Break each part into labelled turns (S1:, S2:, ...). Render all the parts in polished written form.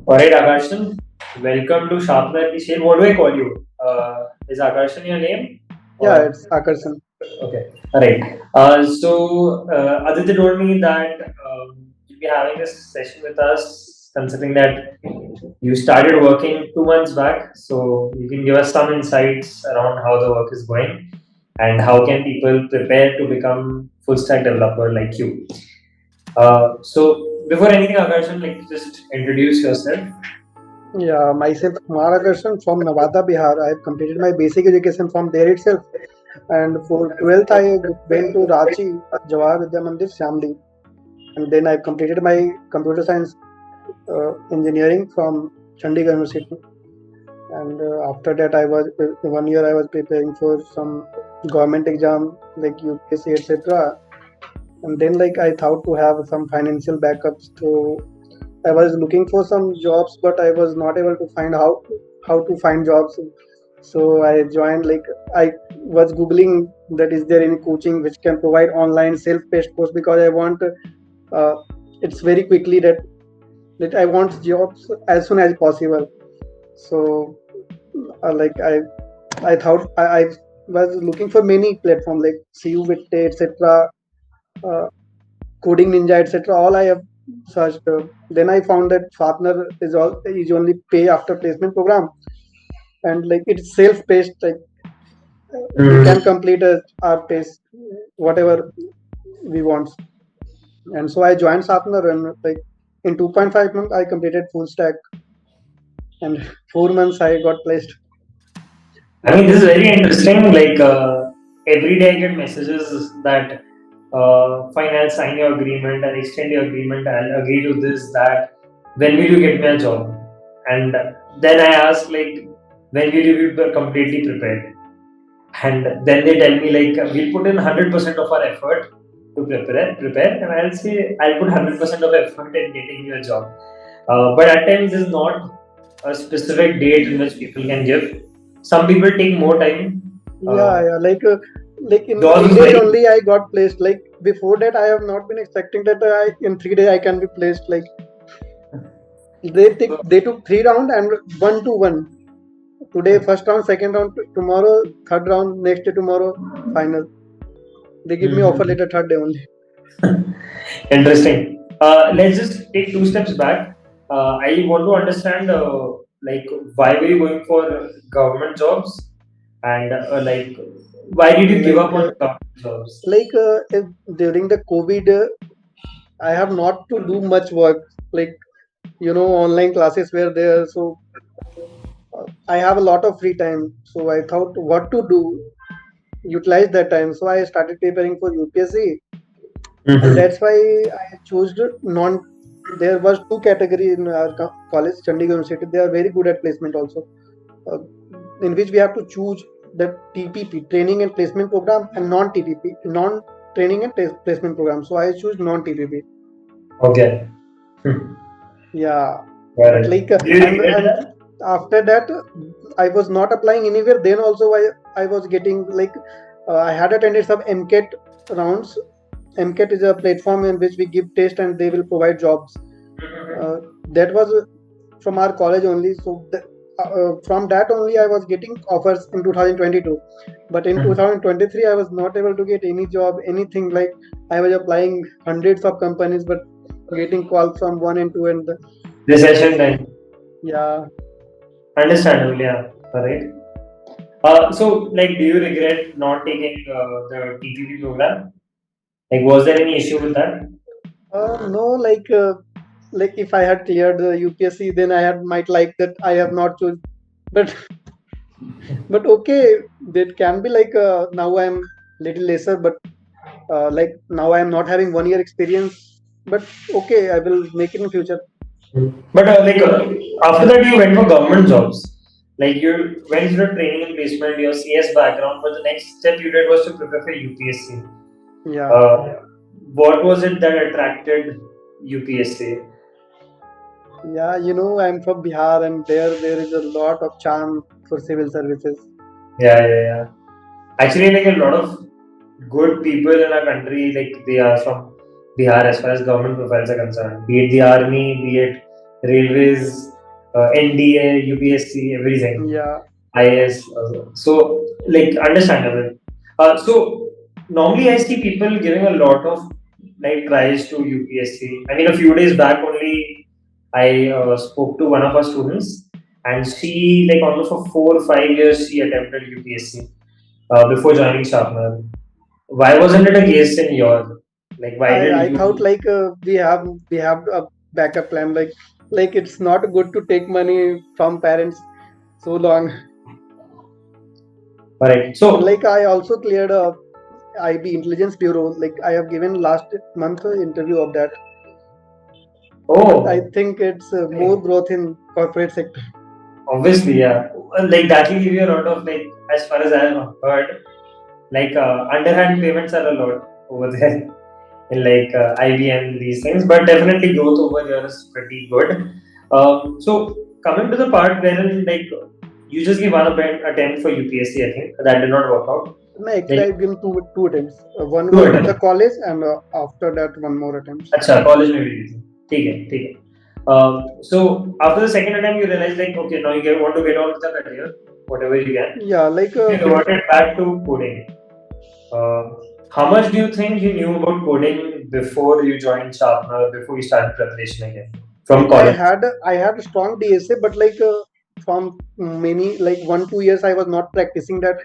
S1: Alright, Akarshan. Welcome to Sharpener the Shade. What do I call you? Is Akarshan your name?
S2: Yeah,
S1: Or
S2: it's Aakarshan.
S1: okay, alright. Aditya told me that you'll be having this session with us, considering that you started working 2 months back. So you can give us some insights around how the work is going and how can people prepare to become full stack developer like you. Before anything, Akarshan, like just introduce yourself.
S2: Yeah, myself Kumar Aakarshan from Nevada, Bihar. I have completed my basic education from there itself. And for 12th, I went to Ranchi, Jawahar Vidya Mandir, Shamli. And then I completed my computer science engineering from Chandigarh University. And after that, 1 year I was preparing for some government exam like UPSC, etc. And then like I thought to have some financial backups. So I was looking for some jobs, but I was not able to find how to find jobs. So I joined like I was googling that is there any coaching which can provide online self-paced course because I want uh, it's very quickly that I want jobs as soon as possible. So like I thought I was looking for many platforms like CU Witte etc. Uh, Coding Ninja etc. All I have searched. Then I found that Sharpener is only pay after placement program, and like it's self-paced. Like we can complete our pace whatever we want. And so I joined Sharpener, and like in 2.5 months I completed full stack, and 4 months I got placed.
S1: I mean, this is very interesting. Every day I get messages that fine, I'll sign your agreement, I'll extend your agreement, I'll agree to this, that. When will you get me a job? And then I ask, like, when will you be completely prepared? And then they tell me, like, we'll put in 100% of our effort to prepare, and I'll say, I'll put 100% of effort in getting you a job. But at times, there's not a specific date in which people can give. Some people take more time.
S2: Yeah, yeah. Like in
S1: Yours
S2: three
S1: is
S2: days
S1: very
S2: only I got placed. Like before that, I have not been expecting that in 3 days I can be placed. Like they took 3 round and 1-1. Today first round, second round, tomorrow third round, next day tomorrow final. They give me offer
S1: Mhm.
S2: later third day only.
S1: Interesting. Let's just take two steps back. I want to understand, like, why were you going for government jobs, and why did you give
S2: Like
S1: up on government jobs?
S2: if during the COVID, I have not to do much work. Like online classes were there, so I have a lot of free time. So I thought what to do, utilize that time. So I started preparing for UPSC, and
S1: Mm-hmm.
S2: that's why I chose the non. There was two categories in our college, Chandigarh University. They are very good at placement also, uh, in which we have to choose the TPP, training and placement program, and non-TPP, non-training and placement program. So I choose non-TPP.
S1: Okay. Hmm.
S2: Yeah,
S1: Got
S2: but
S1: it.
S2: like
S1: Do you regret
S2: and
S1: that?
S2: after that, I was not applying anywhere. Then also I was getting like I had attended some MCAT rounds. MCAT is a platform in which we give test and they will provide jobs. Uh, that was from our college only. So from that only I was getting offers in 2022. But in
S1: Mhm.
S2: 2023 I was not able to get any job, anything. Like I was applying hundreds of companies, but getting calls from one and two, and
S1: Recession
S2: that's
S1: time.
S2: yeah.
S1: Understandable, yeah. Alright. Do you regret not taking the TPP program? Like, was there any issue with that?
S2: No, like if I had cleared the UPSC, then I had might like that I have not choose. But okay, that can be like now I'm little lesser, but like now I am not having 1 year experience. But okay, I will make it in future.
S1: After that, you went for government jobs. Like, you went through training and placement, your CS background, but the next step you did was to prepare for UPSC.
S2: Yeah,
S1: Uh, what was it that attracted UPSC?
S2: yeah. I'm from Bihar, and there is a lot of charm for civil services.
S1: Yeah, yeah, yeah. Actually, like a lot of good people in our country, like they are from Bihar as far as government profiles are concerned. Be it the army, be it railways. NDA, UPSC, everything,
S2: Yeah,
S1: IS. So, like, understandable. So, normally I see people giving a lot of like tries to UPSC. I mean, a few days back only, I spoke to one of our students, and she, like, almost for 4 or 5 years, she attempted UPSC before joining Sharpener. Why wasn't it a case in your, like, why did
S2: I
S1: you?
S2: thought like we have a backup plan. Like it's not good to take money from parents so long.
S1: Correct.
S2: And
S1: So,
S2: like I also cleared a IB Intelligence Bureau. Like I have given last month interview of that. But I
S1: oh,
S2: think it's more
S1: okay.
S2: growth in corporate sector.
S1: Obviously, yeah. Like that will give you a lot of, like, as far as I have heard, like underhand payments are a lot over there in like IBM these things, but definitely growth over here is pretty good. So coming to the part wherein like you just give one attempt for UPSC, I think that did not work out.
S2: No,
S1: Then
S2: actually I've given two attempts. One
S1: two
S2: was in the
S1: attempts.
S2: college, and after that one more attempts.
S1: अच्छा college में भी दी थी ठीक है ठीक है so after the second attempt you realize like okay now want to get on with the career whatever you can
S2: Yeah, like
S1: you reverted back to coding uh, how much do you think you knew about coding before you joined Sharpener before you started preparation again from
S2: like
S1: college
S2: I had a strong DSA, but like from many like 1 2 years I was not practicing that.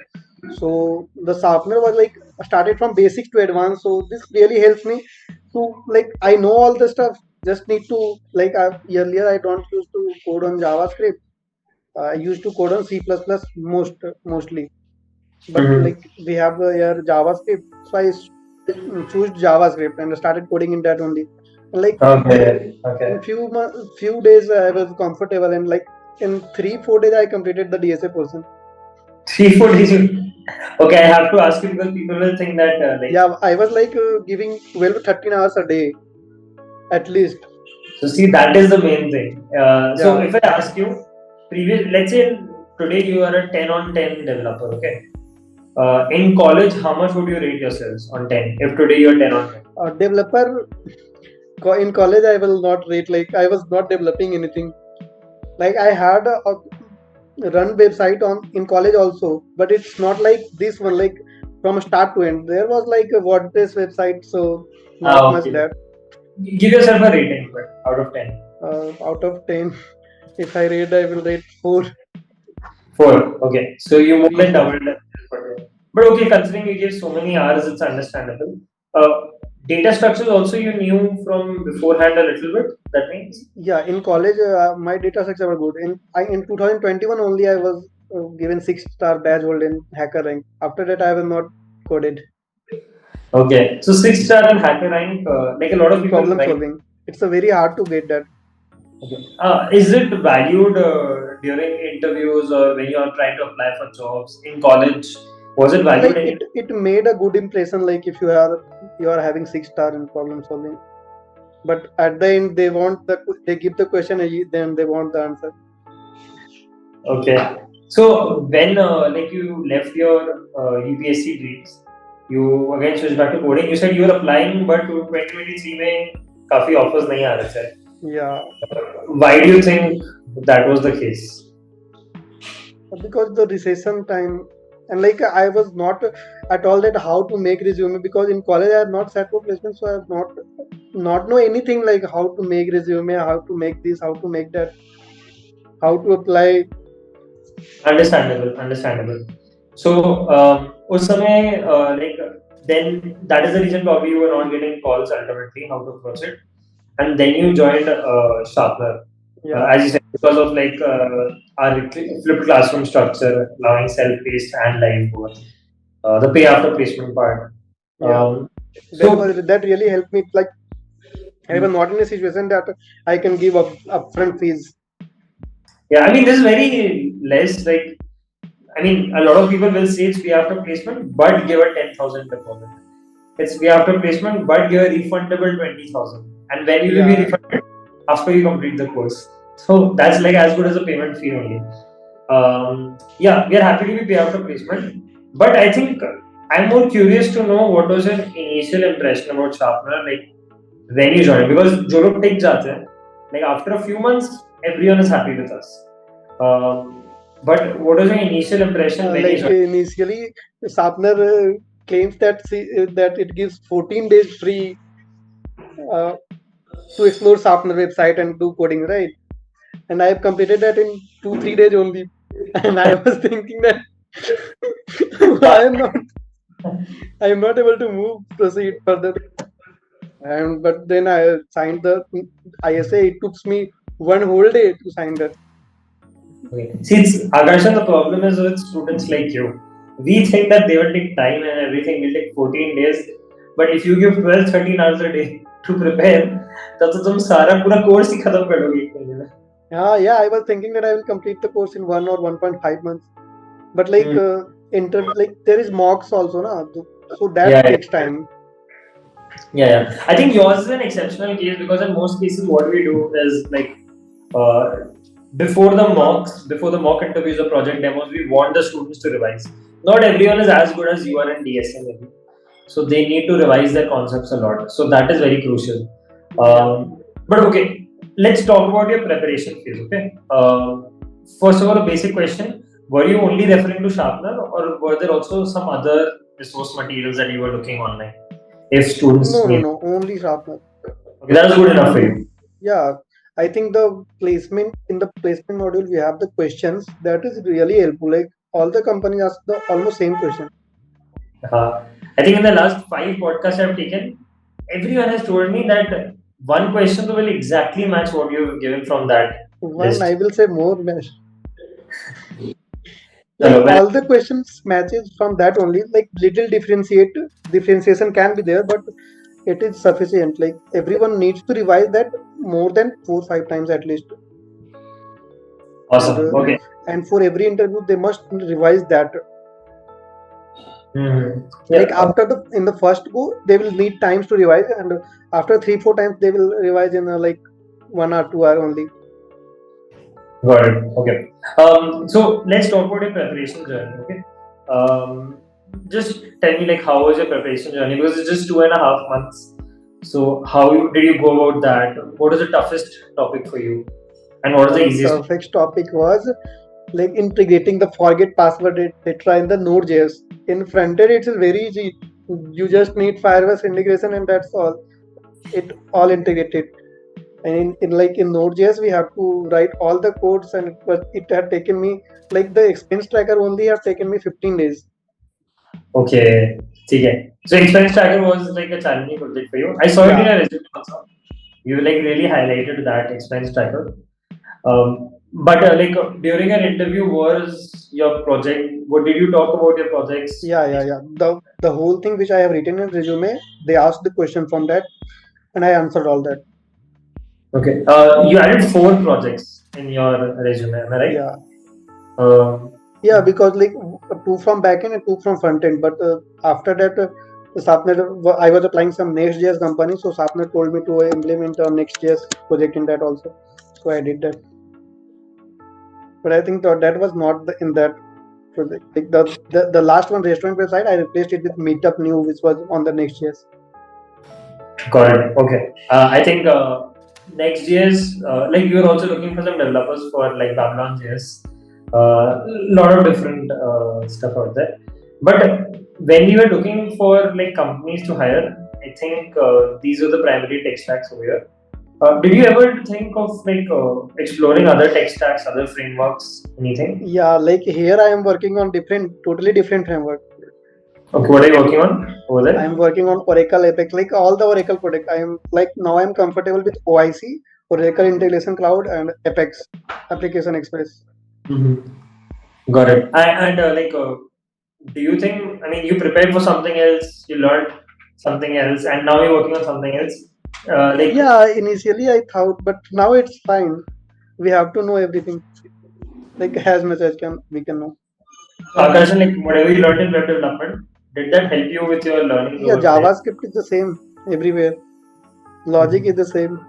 S2: So the sharpener was like started from basics to advanced. So this really helps me to like I know all the stuff. Just need to like earlier I don't used to code on JavaScript. I used to code on C++ mostly. But
S1: mm-hmm.
S2: like we have here JavaScript, so choose JavaScript and started coding in that only. And like
S1: Okay okay
S2: in few days I was comfortable, and like in 3 4 days I completed the DSA portion.
S1: 3 4 days okay I have to ask you because people will think that like
S2: Yeah, I was like giving 12 to 13 hours a day at least.
S1: so see, that is the main thing. So
S2: Yeah,
S1: if I ask you, let's say today you are a 10 on 10 developer, okay? In college, how much would you rate yourselves on 10? If today you're 10 on 10.
S2: developer in college I will not rate, like I was not developing anything. Like I had a run website on in college also, but it's not like this one, like from start to end. There was like a WordPress website, so not much
S1: Okay.
S2: that.
S1: Give yourself a rating, but out of 10.
S2: Out of 10, if I rate, I will rate 4,
S1: 4. Okay. So you more than
S2: 3 4.
S1: doubled it. But okay, considering you gave so many hours, it's understandable. Uh, Data structures also you knew from beforehand a little bit. That means.
S2: Yeah, in college, my data sets were good. In 2021 only, I was given 6-star badge hold in hacker rank. After that, I was not coded
S1: Okay. So 6 star and hacker rank, like a lot of
S2: in
S1: people
S2: problem
S1: write.
S2: solving. It's a very hard to get that.
S1: Okay. Is it valued during interviews or when you are trying to apply for jobs in college? Was it valued
S2: Like
S1: any?
S2: it made a good impression. Like if you are having 6-star in problem solving, but at the end they give the question and then they want the answer.
S1: Okay. So when like you left your UPSC dreams, you again switched back to coding. You said you were applying, but 2023 में काफी offers नहीं आ रहे थे.
S2: Yeah,
S1: Why do you think that was the case?
S2: because the recession time, and like I was not at all that how to make resume, because in college I have not sat for placement, so I have not know anything like how to make resume, how to make this, how to make that, how to apply.
S1: Understandable, understandable. So उस समय like then that is the reason probably you were not getting calls ultimately how to approach it, and then you joined Sharpener.
S2: Yeah,
S1: As you said, because of like our flipped classroom structure, allowing self-paced and live both. The pay after placement part.
S2: yeah,
S1: So
S2: that really helped me. Like I was not in a situation that I can give up upfront fees.
S1: yeah, I mean this is very less like I mean a lot of people will say it's pay after placement, but give a 10,000 deposit. It's pay after placement, but give a refundable 20,000. And when you will be
S2: Yeah,
S1: refunded after you complete the course. So that's like as good as a payment fee only. Yeah, we are happy to be pay after placement, but I think I'm more curious to know what was your initial impression about Sharpener, like when you joined, because जो लोग टिक जाते हैं, like after a few months, everyone is happy with us. But what was your initial impression when you
S2: Like
S1: joined?
S2: initially, Sharpener claims that that it gives 14 days free uh, to explore Sharpener website and do coding, right? And I have completed that in 2 3 days only. And I was thinking that I am not able to move proceed further. And but then I signed the ISA. It took me one whole day to sign that.
S1: Okay. See, it's Aakarshan, the problem is with students like you. We think that they will take time and everything will take 14 days. But if you give 12, 13 hours a day to prepare, तब तो तुम सारा पूरा course ही खत्म कर लोगे एक महीने में.
S2: Yeah, I was thinking that I will complete the course in 1 or 1.5 months. But like
S1: Hmm.
S2: like there is mocks also, na? So
S1: Yeah,
S2: that
S1: yeah,
S2: takes time.
S1: yeah. I think yours is an exceptional case because in most cases, what we do is like uh, before the mock interviews or project demos, we want the students to revise. Not everyone is as good as you are in DSA, maybe. So they need to revise their concepts a lot. So that is very crucial.
S2: Yeah.
S1: But okay, let's talk about your preparation phase. Okay. First of all, a basic question: were you only referring to Sharpener, or were there also some other resource materials that you were looking online? If students need,
S2: No. Only Sharpener.
S1: okay, that was good enough for you.
S2: Yeah. I think the placement in the placement module we have the questions that is really helpful. Like all the companies ask the almost same question.
S1: I think in the last 5 podcasts I've taken, everyone has told me that one question will exactly match what you've given from that
S2: One,
S1: list.
S2: I will say more mesh. Like
S1: Chalo,
S2: all the questions matches from that only. Like little differentiation can be there, but it is sufficient. Like everyone needs to revise that more than 4 5 times at least. And
S1: awesome. Okay.
S2: and for every interview they must revise that. Like
S1: Yeah.
S2: after the in the first go they will need times to revise, and after 3 4 times they will revise in like 1 or 2 hour only.
S1: Got it. Okay. So let's talk about your preparation journey. Okay. Um, just tell me like how was your preparation journey? Because it's just 2.5 months. So did you go about that? What was the toughest topic for you, and what was the easiest?
S2: The next topic was like integrating the forget password etc in the Node.js. In frontend it's very easy. You just need Firebase integration and that's all. It all integrated. And in Node.js we have to write all the codes, and it had taken me like the expense tracker only has taken me 15 days.
S1: Okay, okay. So expense tracker was like a challenging project for you. I saw it in
S2: Yeah.
S1: your resume also. You like really highlighted that expense tracker. But during an interview, was your project? What did you talk about your projects?
S2: Yeah. The whole thing which I have written in resume, they asked the question from that, and I answered all that.
S1: Okay. You added 4 projects in your resume, am I right?
S2: Yeah.
S1: Um,
S2: Yeah, because like two from backend and two from front end. But after that, I was applying some Next.js company, so Sapner told me to implement a Next.js project in that also. So I did that. But I think that was not in that project. Like the last one, restaurant website, I replaced it with Meetup New, which was on the Next.js.
S1: got it. Okay. I think Next.js, like you're also looking for some developers for like Babylon.js. Lot of different stuff out there. But when you were looking for like companies to hire, I think these are the primary tech stacks over here. Did you ever think of like exploring other tech stacks, other frameworks, anything?
S2: Yeah, like here I am working on totally different framework.
S1: Okay, what are you working on over
S2: I
S1: there?
S2: am working on Oracle Apex, like all the Oracle product. I am like now I am comfortable with OIC, Oracle Integration Cloud, and Apex Application Express.
S1: Got it. Do you think? I mean, you prepared for something else, you learned something else, and now you're working on something else. Like,
S2: Yeah, initially I thought, but now it's fine. We have to know everything, like as much as can we can know.
S1: Akarshan, like whatever you learned in web development, did that help you with your learning
S2: Yeah,
S1: over there?
S2: JavaScript is the same everywhere. Logic is the same.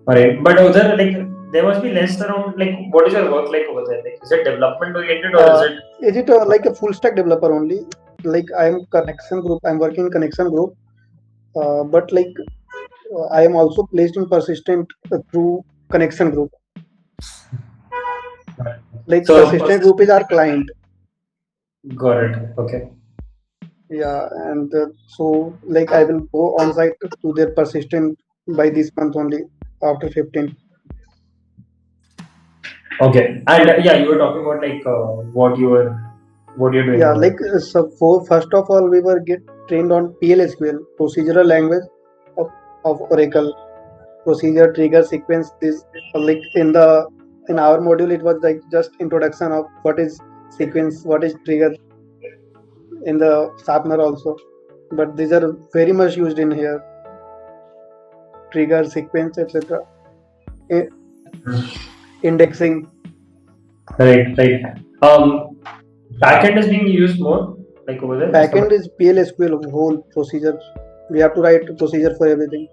S1: Alright, but over there, like, there must be less around. Like, what is your work like over there? Like, is it development oriented or is
S2: Uh,
S1: it?
S2: is it like a full stack developer only? Like I am connection group. I'm working connection group. But like I am also placed in persistent through. connection group. Like
S1: So,
S2: persistent group is our client.
S1: got it. Okay.
S2: Yeah, and so like I will go on site to their persistent by this month only after 15.
S1: Okay. And yeah, you were talking about like what you're doing
S2: Yeah,
S1: over
S2: like so for first of all we were get trained on PLSQL, procedural language of, of Oracle, procedure trigger sequence. This like in our module it was like just introduction of what is sequence, what is trigger in the Sharpener also, but these are very much used in here, trigger sequence etc. Indexing.
S1: there? Right. Right. Um, Backend is being used more like over there as
S2: Backend
S1: compared.
S2: is PLSQL whole procedure. We have to write a procedure for everything.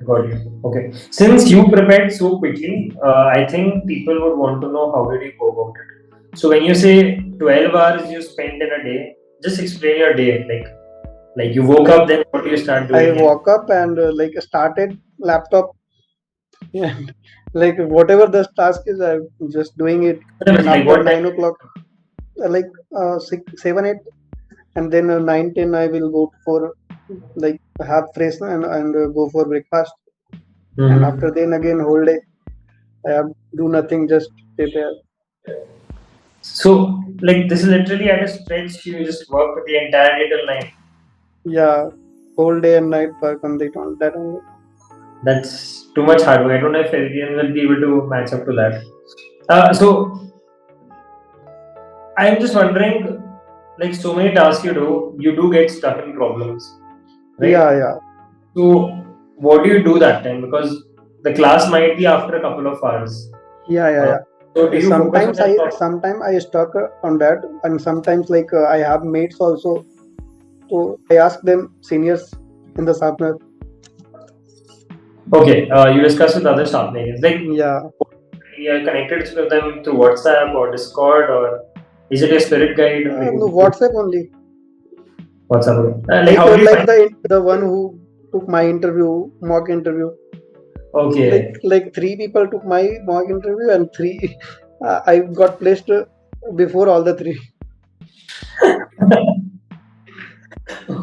S1: Got you. Okay. Since you prepared so quickly, I think people would want to know how did you go about it. So when you say 12 hours you spent in a day, just explain your day. Like you woke
S2: Like
S1: up, then what do you start
S2: I
S1: doing?
S2: woke up and like started laptop. Yeah, like whatever the task is, I'm just doing it. And
S1: Like
S2: after
S1: what time?
S2: 9 o'clock, like 6, 7, 8, and then 9, 10, I will go for like have fresh and go for breakfast. And after
S1: Mm-hmm.
S2: then again whole day, I have do nothing, just prepare.
S1: So like this is literally at a stretch. You just work the entire day till night.
S2: Yeah, whole day and night work on that only.
S1: That's too much hard work. I don't know if everyone will be able to match up to that. So I'm just wondering, like so many tasks you do get stuck in problems, right?
S2: Yeah, yeah,
S1: So what do you do that time? Because the class might be after a couple of hours.
S2: yeah, yeah,
S1: Uh,
S2: yeah.
S1: so do you focus on that problem?
S2: Sometimes I stuck on that, and sometimes like I have mates also. So I ask them seniors in the sharpener.
S1: Okay, you discuss with other sharpeners. Like
S2: Yeah,
S1: you are connected with them through WhatsApp or Discord, or is it a spirit guide? Like
S2: no WhatsApp only.
S1: WhatsApp. Like how do you
S2: Like
S1: find?
S2: the one who took my interview, mock interview.
S1: Okay.
S2: Like three people took my mock interview, and three I got placed before all the three.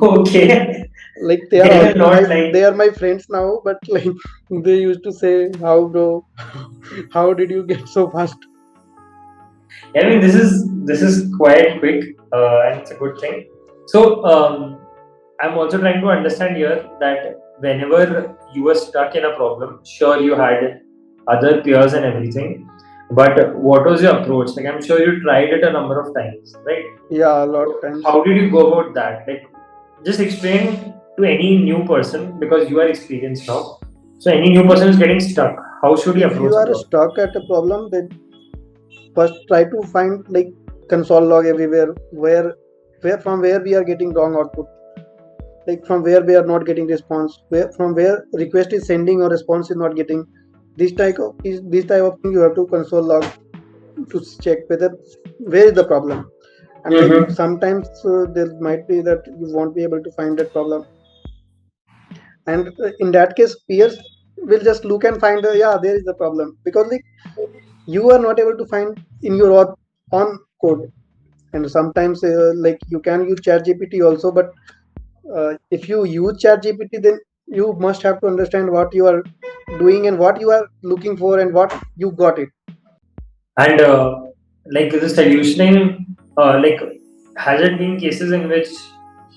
S1: Okay.
S2: Like
S1: They will not like.
S2: they are my friends now, but like they used to say, "How bro, how did you get so fast?"
S1: I mean, this is quite quick, and it's a good thing. So, I'm also trying to understand here that whenever you were stuck in a problem, sure you had other peers and everything, but what was your approach? Like, I'm sure you tried it a number of times, right?
S2: Yeah, a lot
S1: So,
S2: of times.
S1: how did you go about that? Like, just explain to any new person because you are experienced now. So, any new person is getting stuck. How should he
S2: If
S1: approach
S2: you
S1: a
S2: are
S1: problem?
S2: stuck at a problem, then first try to find like console log everywhere where from where we are getting wrong output, like from where we are not getting response, where from where request is sending or response is not getting. This type of thing you have to console log to check whether where is the problem. And like
S1: Mm-hmm.
S2: sometimes there might be that you won't be able to find that problem, and in that case peers will just look and find yeah, there is the problem, because like you are not able to find in your own code. And sometimes like you can use chat gpt also, but if you use chat gpt, then you must have to understand what you are doing and what you are looking for and what you got it.
S1: And like the solutioning, like has it been cases in which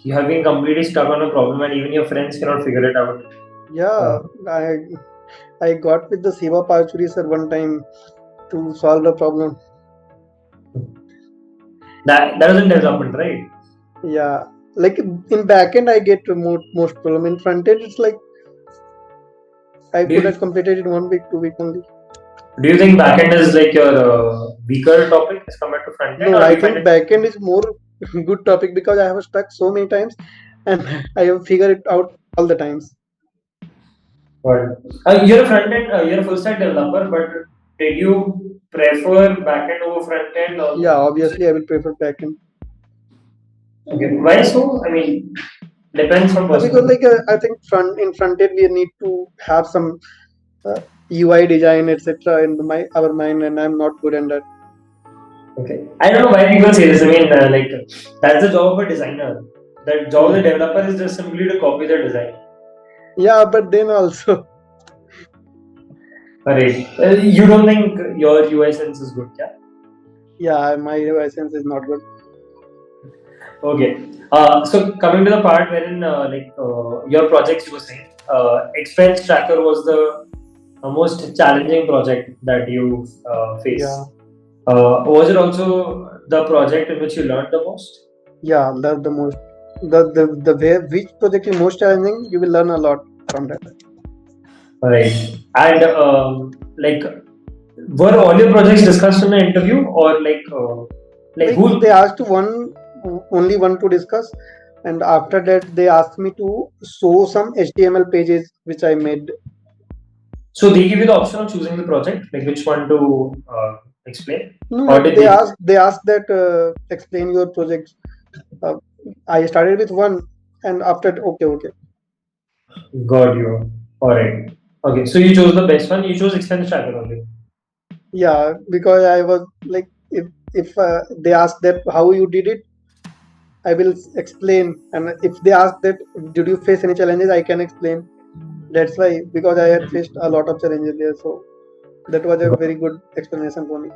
S1: you have been completely stuck on a problem and even your friends cannot figure it out?
S2: Yeah,
S1: Uh,
S2: I got with the Siva Pachuri sir one time to solve the problem.
S1: that was in development, right?
S2: Yeah, like in backend I get most problem. In front end it's like I
S1: Do
S2: could
S1: you
S2: have completed in 1 week, 2 week only.
S1: do you think backend is like your weaker topic as compared to front end,
S2: No,
S1: or do
S2: I
S1: you find
S2: think
S1: it?
S2: backend is more good topic because I have stuck so many times and I have figured it out all the times.
S1: Well, you're a front end, you're a full stack developer, but did you prefer backend over front end, or
S2: Yeah, obviously I will prefer backend.
S1: okay? Why so? I mean, depends from person to
S2: Because
S1: person.
S2: like I think front end we need to have some UI design, etc. in our mind, and I'm not good in that.
S1: Okay. I don't know why people say this. I mean, like, that's the job of a designer. The job of the developer is just simply to copy the design.
S2: Yeah, but then also,
S1: Alright. You don't think your UI sense is good, yeah?
S2: yeah, my UI sense is not good.
S1: Okay. So coming to the part wherein your projects you were saying, expense tracker was the most challenging project that you
S2: Yeah,
S1: face. Was it also the project in which you learned the most?
S2: yeah, that's the most the way which project is most challenging. You will learn a lot from that.
S1: Right. And like, were all your projects discussed in the interview, or like
S2: Like
S1: who?
S2: they asked only one to discuss, and after that they asked me to show some HTML pages which I made.
S1: So they give you the option of choosing the project, like which one to explain,
S2: No,
S1: or
S2: like
S1: did they?
S2: they asked that explain your project. Uh, I started with one, and after okay.
S1: Got you. All right. Okay. So you chose the best one. You chose expense tracker only.
S2: Yeah, because I was like, if they ask that how you did it, I will explain. And if they ask that did you face any challenges, I can explain. That's why, because I had faced a lot of challenges there, so that was a very good explanation for me.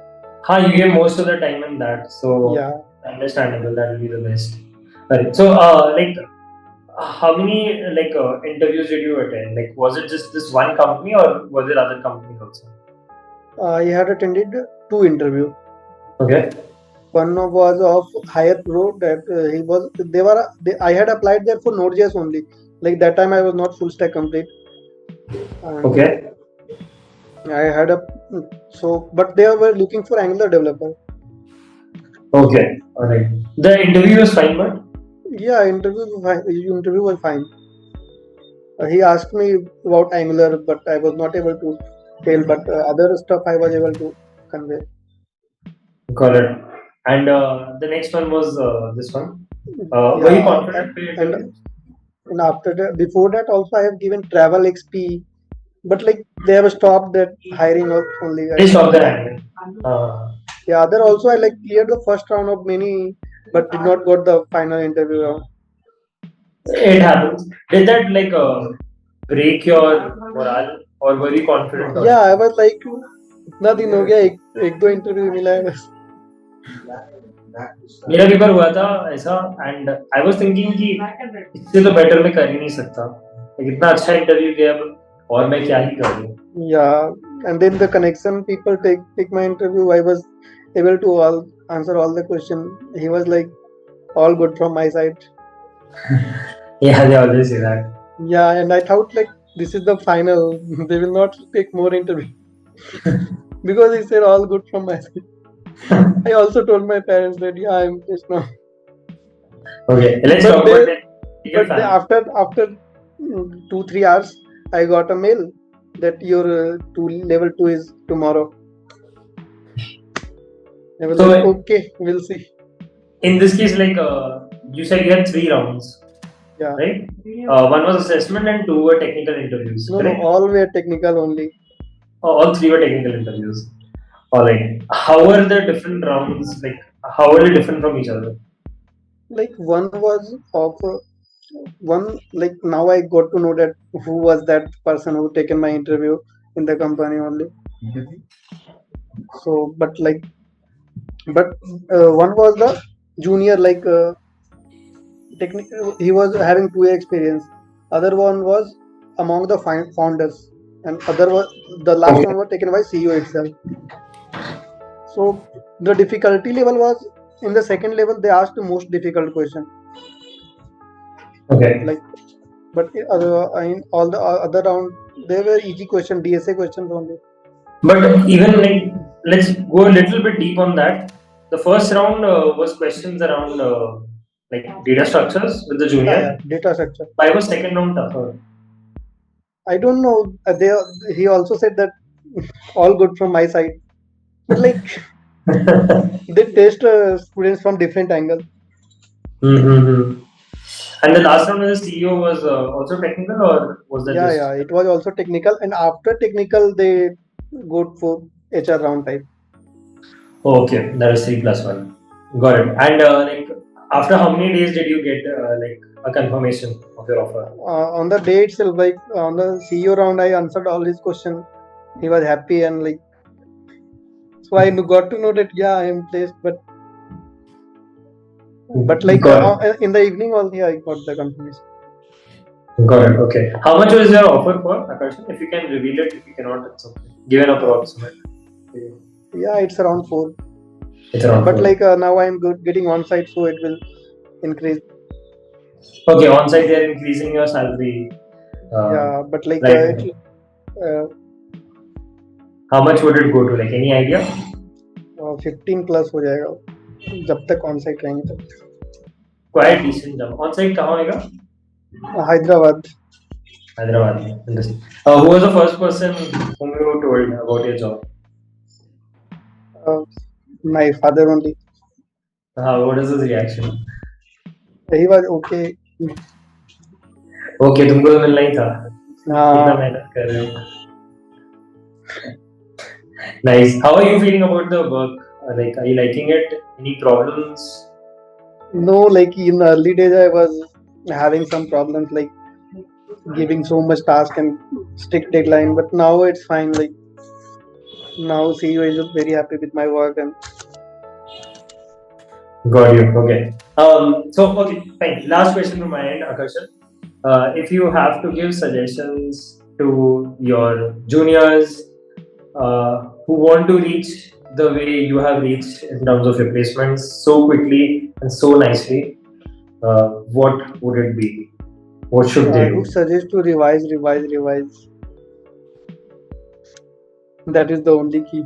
S1: You gave most of the time in that, so
S2: Yeah,
S1: understandable. That will be the best. Right. So, how many interviews did you attend? Like, was it just this one company, or was it other companies also?
S2: I had attended two interviews.
S1: Okay.
S2: One was of Higher Pro that he was. I had applied there for Node.js only. Like that time, I was not full stack complete, and
S1: Okay.
S2: I had a but they were looking for Angular developer.
S1: Okay. All right. The interview was fine, but
S2: Yeah, interview was fine. He asked me about Angular, but I was not able to tell. But other stuff I was able to convey.
S1: got it. And the next one was this one. Were you
S2: Yeah,
S1: confident for your
S2: and
S1: interview?
S2: after that, before that also I have given travel XP, but like they have stopped that hiring only. I
S1: They
S2: think.
S1: stopped the handling.
S2: Yeah, there also I like cleared the first round of many, but did not got the final interview round.
S1: It happens. Did that break your morale, or were you confident on
S2: Yeah,
S1: it?
S2: I was like इतना दिन हो गया एक दो interview मिला है बस.
S1: मेरा भी बार हुआ था ऐसा, एंड आई वाज थिंकिंग कि इससे तो बेटर मैं कर ही नहीं सकता, इतना अच्छा इंटरव्यू दिया अब, और मैं क्या ही कर लूं.
S2: Yeah, and then the connection people take my interview. I was able to all answer all the question. He was like all good from my side.
S1: Yeah, they always say that.
S2: Yeah, and I thought like this is the final. They will not take more interview because he said all good from my side. I also told my parents that yeah, I'm pissed now.
S1: Okay, let's
S2: But
S1: talk about it. Your family.
S2: after 2 3 hours, I got a mail that your level 2 is tomorrow. I was like,
S1: So
S2: okay, we'll see.
S1: in this case, you said you had 3 rounds,
S2: Yeah.
S1: right? One was assessment and two were technical interviews,
S2: No,
S1: correct?
S2: all were technical only.
S1: All three were technical interviews. All right. How were the different rounds? Like, how were they different from each other?
S2: Like one was of one like now I got to know that who was that person who taken my interview in the company only. So, but one was the junior like technical. He was having 2 year experience. Other one was among the founders, and other was the last one
S1: Okay.
S2: was taken by CEO itself. So the difficulty level was in the second level. They asked the most difficult question.
S1: Okay.
S2: Like, but in all the other round, they were easy question, DSA questions only.
S1: But even let's go a little bit deep on that. The first round was questions around data structures with the
S2: Yeah,
S1: junior.
S2: data structure.
S1: Why was second round tougher?
S2: I don't know. He also said that all good from my side, but like they test students from different angle.
S1: Mm-hmm. And the last round with the CEO was also technical, or was that
S2: Yeah,
S1: just
S2: yeah, it was also technical, and after technical they go for HR round type.
S1: okay? That is 3+1. Got it. And like after how many days did you get like a confirmation of your offer?
S2: On the day itself, like on the CEO round, I answered all his question. He was happy, and like so I got to know that yeah, I am placed. But like
S1: Got it.
S2: in the evening only, I got the confirmation.
S1: Got it. Okay. How much was your offer for, Akarshan? If you can reveal it, if you cannot, it's okay. Give an approximate.
S2: Yeah, it's around 4.
S1: It's around
S2: But
S1: 4.
S2: like now I'm good getting on site, so it will increase.
S1: Okay, on site they are increasing your salary. Uh,
S2: Yeah, but like
S1: right.
S2: uh,
S1: How much would it go to? Like any idea?
S2: 15 plus हो जाएगा जब तक on site रहेंगे तब.
S1: Quite decent jump. On site कहाँ होएगा?
S2: Hyderabad.
S1: Hyderabad. Interesting. Who was the first person whom you told about your job?
S2: My father only.
S1: What is his reaction?
S2: He was okay.
S1: Okay, तुमको तो मिलना ही था. इतना
S2: हाँ.
S1: मेहनत कर रहे हो. Nice. How are you feeling about the work? Like, are you liking it? Any problems?
S2: No, like in the early days I was having some problems, like giving so much task and strict deadline, but now it's fine. Like now CEO is very happy with my work, and
S1: Got you. Okay. Okay, fine. Last question from my end, Akarshan. If you have to give suggestions to your juniors who want to reach the way you have reached in terms of your placements so quickly and so nicely, what would it be? What should they
S2: I would
S1: do?
S2: suggest to revise. That is the only key.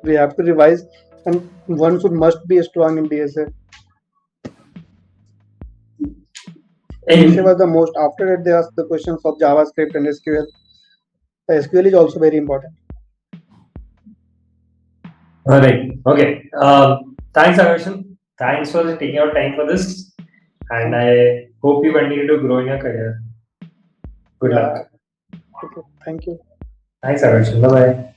S2: We have to revise, and one should must be strong in DSA. DSA
S1: And
S2: was the most. After that, they asked the questions of JavaScript and SQL. SQL is also very important.
S1: all right. Okay. Thanks, Akarshan. Thanks for taking out time for this. And
S2: Thank you.
S1: I hope you continue to grow in your career. Good
S2: Yeah.
S1: luck.
S2: Okay. Thank you.
S1: Thanks, Akarshan. Bye bye.